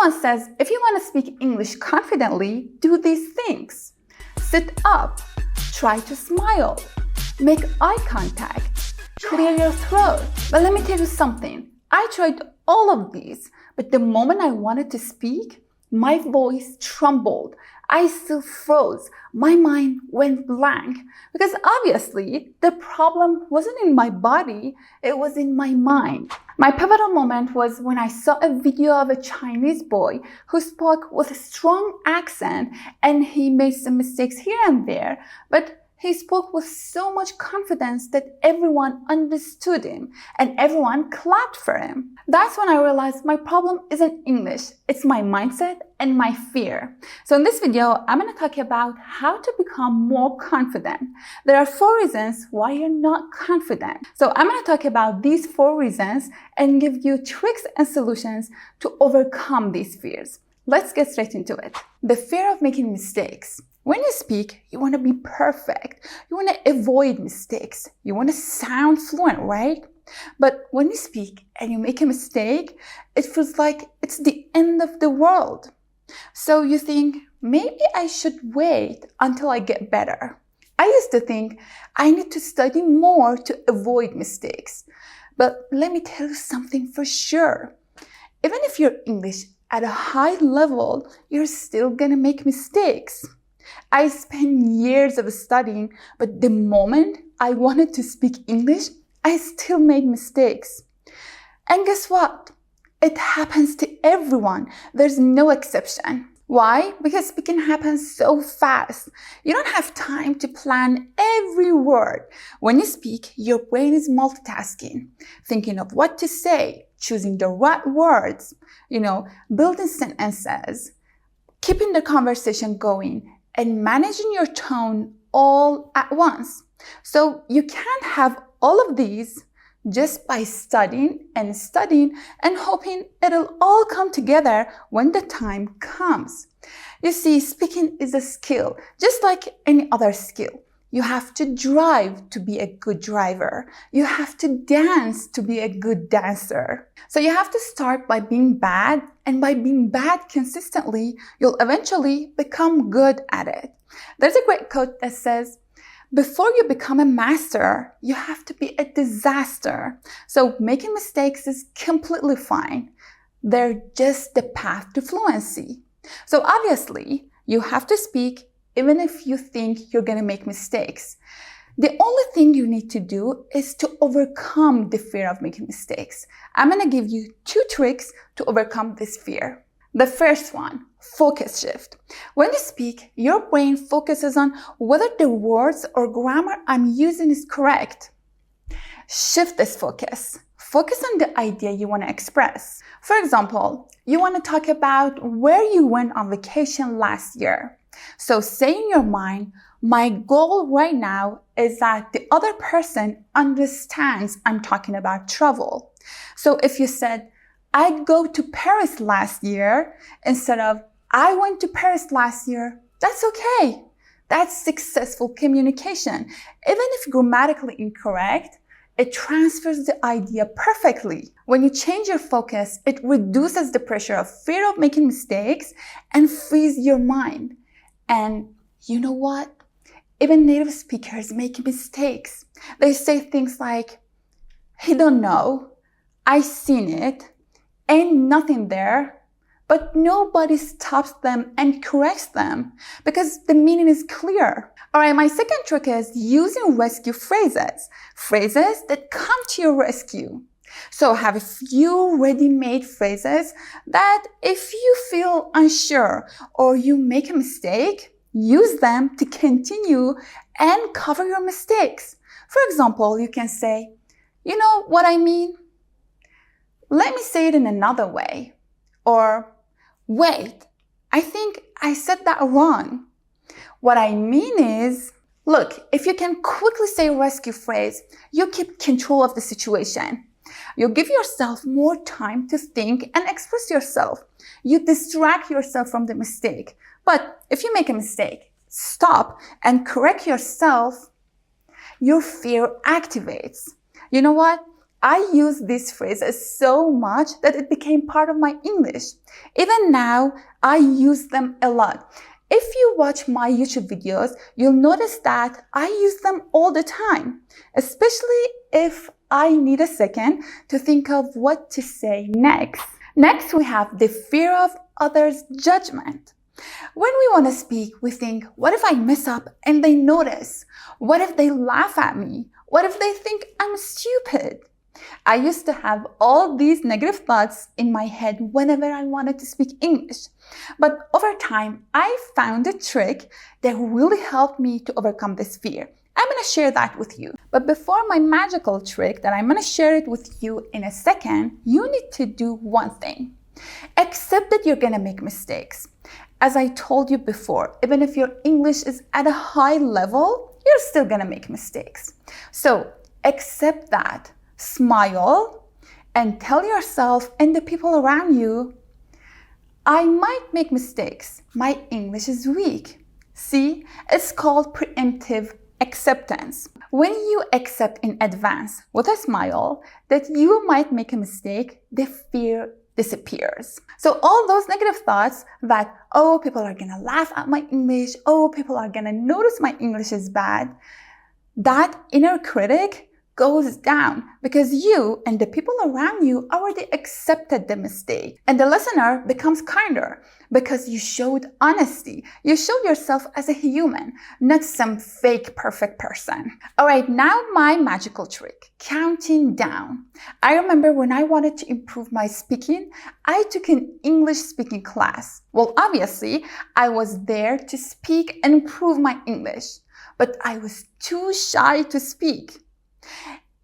Everyone says if you want to speak English confidently, do these things. Sit up, try to smile, make eye contact, clear your throat. But let me tell you something. I tried all of these, but the moment I wanted to speak, my voice trembled. I still froze. My mind went blank because obviously the problem wasn't in my body, it was in my mind. My pivotal moment was when I saw a video of a Chinese boy who spoke with a strong accent and he made some mistakes here and there, but he spoke with so much confidence that everyone understood him and everyone clapped for him. That's when I realized my problem isn't English, it's my mindset and my fear. So in this video, I'm going to talk about how to become more confident. There are 4 reasons why you're not confident. So I'm going to talk about these 4 reasons and give you tricks and solutions to overcome these fears. Let's get straight into it. The fear of making mistakes. When you speak, you want to be perfect. You want to avoid mistakes. You want to sound fluent, right? But when you speak and you make a mistake, it feels like it's the end of the world. So you think, maybe I should wait until I get better. I used to think I need to study more to avoid mistakes. But let me tell you something for sure. Even if you're English at a high level, you're still gonna make mistakes. I spent years of studying, but the moment I wanted to speak English, I still made mistakes. And guess what? It happens to everyone. There's no exception. Why? Because speaking happens so fast. You don't have time to plan every word. When you speak, your brain is multitasking, thinking of what to say, choosing the right words, building sentences, keeping the conversation going, and managing your tone all at once. So you can't have all of these just by studying and hoping it'll all come together when the time comes. You see, speaking is a skill, just like any other skill. You have to drive to be a good driver. You have to dance to be a good dancer. So you have to start by being bad, and by being bad consistently, you'll eventually become good at it. There's a great quote that says, before you become a master, you have to be a disaster. So making mistakes is completely fine. They're just the path to fluency. So obviously, you have to speak even if you think you're going to make mistakes. The only thing you need to do is to overcome the fear of making mistakes. I'm going to give you 2 tricks to overcome this fear. The first one, focus shift. When you speak, your brain focuses on whether the words or grammar I'm using is correct. Shift this focus. Focus on the idea you want to express. For example, you want to talk about where you went on vacation last year. So say in your mind, my goal right now is that the other person understands I'm talking about travel. So if you said, I go to Paris last year, instead of I went to Paris last year, that's okay. That's successful communication. Even if grammatically incorrect, it transfers the idea perfectly. When you change your focus, it reduces the pressure of fear of making mistakes and frees your mind. And you know what? Even native speakers make mistakes. They say things like, he don't know, I seen it, ain't nothing there, but nobody stops them and corrects them because the meaning is clear. All right, my second trick is using rescue phrases. Phrases that come to your rescue. So have a few ready-made phrases that if you feel unsure or you make a mistake, use them to continue and cover your mistakes. For example, you can say, you know what I mean? Let me say it in another way. Or, wait, I think I said that wrong. What I mean is, look, if you can quickly say a rescue phrase, you keep control of the situation. You give yourself more time to think and express yourself. You distract yourself from the mistake. But if you make a mistake, stop and correct yourself, your fear activates. You know what? I use these phrases so much that it became part of my English. Even now, I use them a lot. If you watch my YouTube videos, you'll notice that I use them all the time, especially if I need a second to think of what to say next. Next, we have the fear of others' judgment. When we want to speak, we think, what if I mess up and they notice? What if they laugh at me? What if they think I'm stupid? I used to have all these negative thoughts in my head whenever I wanted to speak English. But over time, I found a trick that really helped me to overcome this fear. I'm going to share that with you. But before my magical trick that I'm going to share it with you in a second, you need to do one thing. Accept that you're going to make mistakes. As I told you before, even if your English is at a high level, you're still going to make mistakes. So accept that. Smile and tell yourself and the people around you, I might make mistakes. My English is weak. See, it's called preemptive acceptance. When you accept in advance with a smile that you might make a mistake, the fear disappears. So all those negative thoughts that, oh, people are gonna laugh at my English, oh, people are gonna notice my English is bad, that inner critic goes down because you and the people around you already accepted the mistake. And the listener becomes kinder because you showed honesty. You showed yourself as a human, not some fake perfect person. All right, now my magical trick, counting down. I remember when I wanted to improve my speaking, I took an English speaking class. Well, obviously, I was there to speak and improve my English, but I was too shy to speak.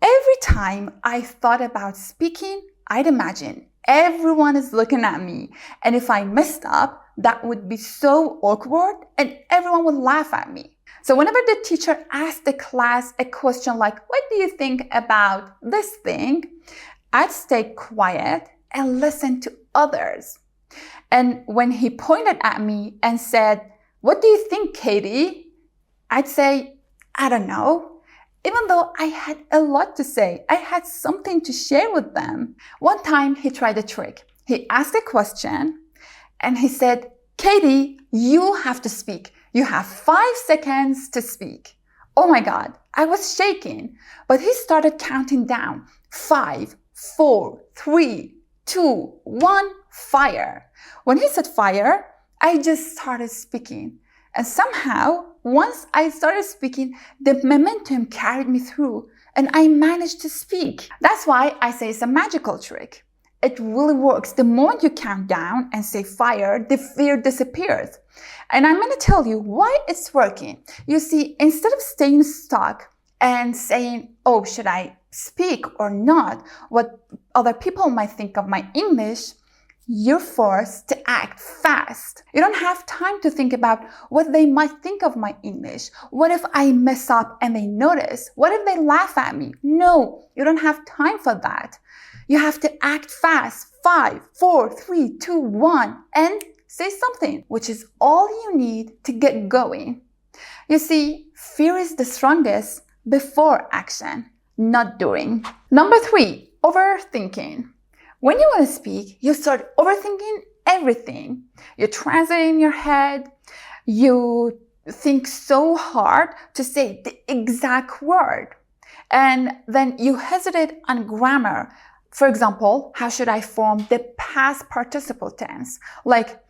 Every time I thought about speaking, I'd imagine everyone is looking at me. And if I messed up, that would be so awkward and everyone would laugh at me. So whenever the teacher asked the class a question like, what do you think about this thing? I'd stay quiet and listen to others. And when he pointed at me and said, what do you think, Katie? I'd say, I don't know. Even though I had a lot to say, I had something to share with them. One time he tried a trick. He asked a question and he said, Katie, you have to speak. You have 5 seconds to speak. Oh my God, I was shaking, but he started counting down. 5, 4, 3, 2, 1, fire. When he said fire, I just started speaking. And somehow, once I started speaking, the momentum carried me through and I managed to speak. That's why I say it's a magical trick. It really works. The moment you count down and say fire, the fear disappears. And I'm going to tell you why it's working. You see, instead of staying stuck and saying, oh, should I speak or not? What other people might think of my English, you're forced to act fast. You don't have time to think about what they might think of my English. What if I mess up and they notice? What if they laugh at me? No, you don't have time for that. You have to act fast. 5, 4, 3, 2, 1, and say something, which is all you need to get going. You see, fear is the strongest before action, not during. Number 3, overthinking. When you want to speak, you start overthinking everything. You translate in your head. You think so hard to say the exact word. And then you hesitate on grammar. For example, how should I form the past participle tense? Like,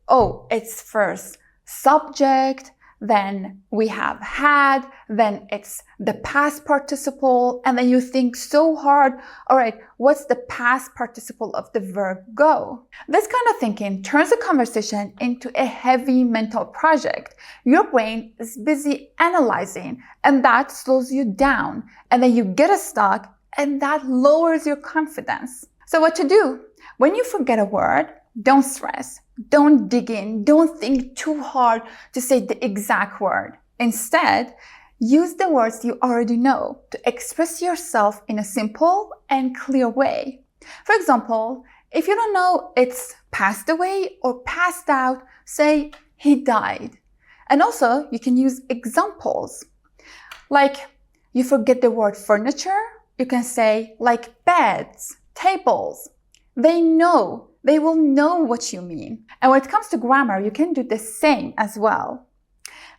oh, it's first subject, then we have had, then it's the past participle, and then you think so hard, all right, what's the past participle of the verb go? This kind of thinking turns the conversation into a heavy mental project. Your brain is busy analyzing, and that slows you down, and then you get stuck, and that lowers your confidence. So what to do? When you forget a word, don't stress. Don't dig in. Don't think too hard to say the exact word. Instead, use the words you already know to express yourself in a simple and clear way. For example, if you don't know it's passed away or passed out, say he died. And also, you can use examples. Like, you forget the word furniture, you can say like beds, tables. They will know what you mean. And when it comes to grammar, you can do the same as well.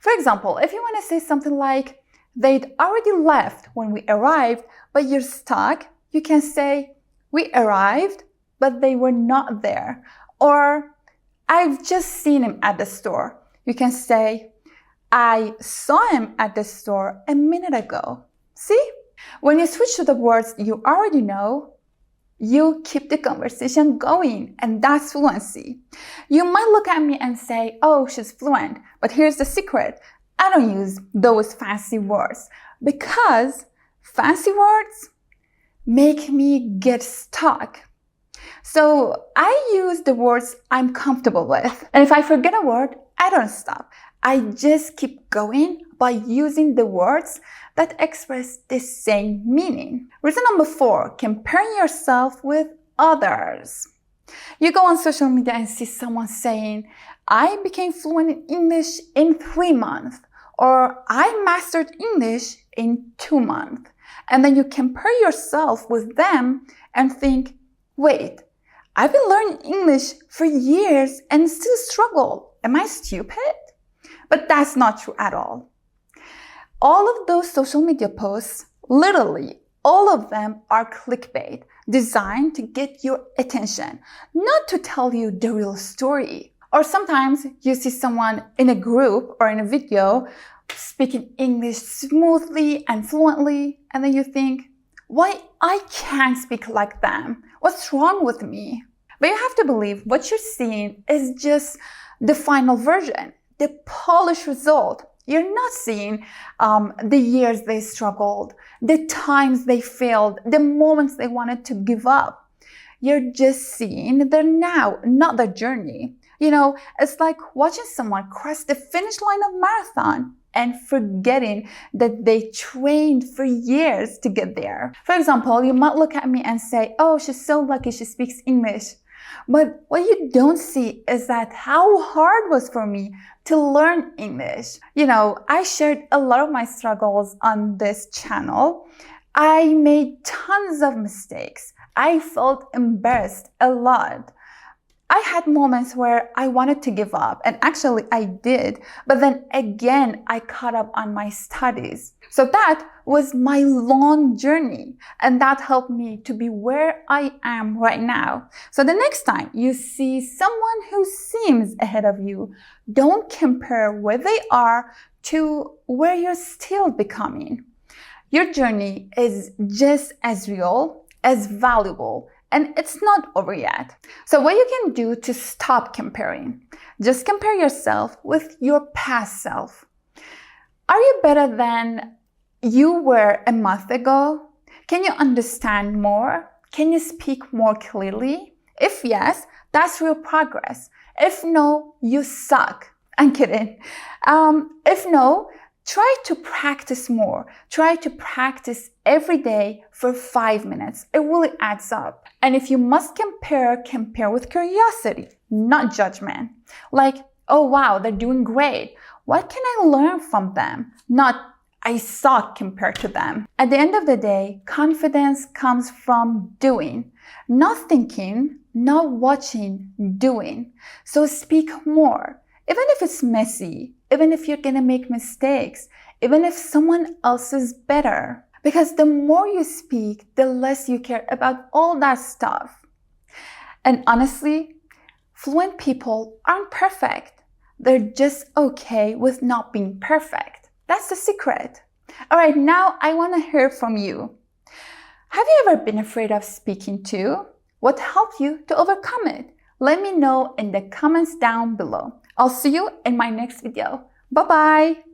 For example, if you want to say something like, they'd already left when we arrived, but you're stuck, you can say, we arrived, but they were not there. Or, I've just seen him at the store. You can say, I saw him at the store a minute ago. See? When you switch to the words you already know, you keep the conversation going, and that's fluency. You might look at me and say, oh, she's fluent, but here's the secret. I don't use those fancy words because fancy words make me get stuck. So I use the words I'm comfortable with. And if I forget a word, I don't stop. I just keep going by using the words that express the same meaning. Reason number 4, comparing yourself with others. You go on social media and see someone saying, I became fluent in English in 3 months, or I mastered English in 2 months. And then you compare yourself with them and think, wait, I've been learning English for years and still struggle. Am I stupid? But that's not true at all. All of those social media posts, literally all of them are clickbait, designed to get your attention, not to tell you the real story. Or sometimes you see someone in a group or in a video speaking English smoothly and fluently, and then you think, why I can't speak like them? What's wrong with me? But you have to believe what you're seeing is just the final version, the polished result. You're not seeing the years they struggled, the times they failed, the moments they wanted to give up. You're just seeing their now, not their journey. You know, it's like watching someone cross the finish line of marathon and forgetting that they trained for years to get there. For example, you might look at me and say, oh, she's so lucky she speaks English. But what you don't see is that how hard it was for me to learn English. You know, I shared a lot of my struggles on this channel. I made tons of mistakes. I felt embarrassed a lot. I had moments where I wanted to give up, and actually I did, but then again, I caught up on my studies. So that was my long journey, and that helped me to be where I am right now. So the next time you see someone who seems ahead of you, don't compare where they are to where you're still becoming. Your journey is just as real, as valuable, and it's not over yet. So what you can do to stop comparing? Just compare yourself with your past self. Are you better than you were a month ago? Can you understand more? Can you speak more clearly? If yes, that's real progress. If no, you suck. I'm kidding. If no, try to practice more. Try to practice every day for 5 minutes. It really adds up. And if you must compare, compare with curiosity, not judgment. Like, oh wow, they're doing great. What can I learn from them? Not, I suck compared to them. At the end of the day, confidence comes from doing, not thinking, not watching, doing. So speak more. Even if it's messy, even if you're gonna make mistakes, even if someone else is better. Because the more you speak, the less you care about all that stuff. And honestly, fluent people aren't perfect. They're just okay with not being perfect. That's the secret. All right, now I want to hear from you. Have you ever been afraid of speaking too? What helped you to overcome it? Let me know in the comments down below. I'll see you in my next video. Bye-bye.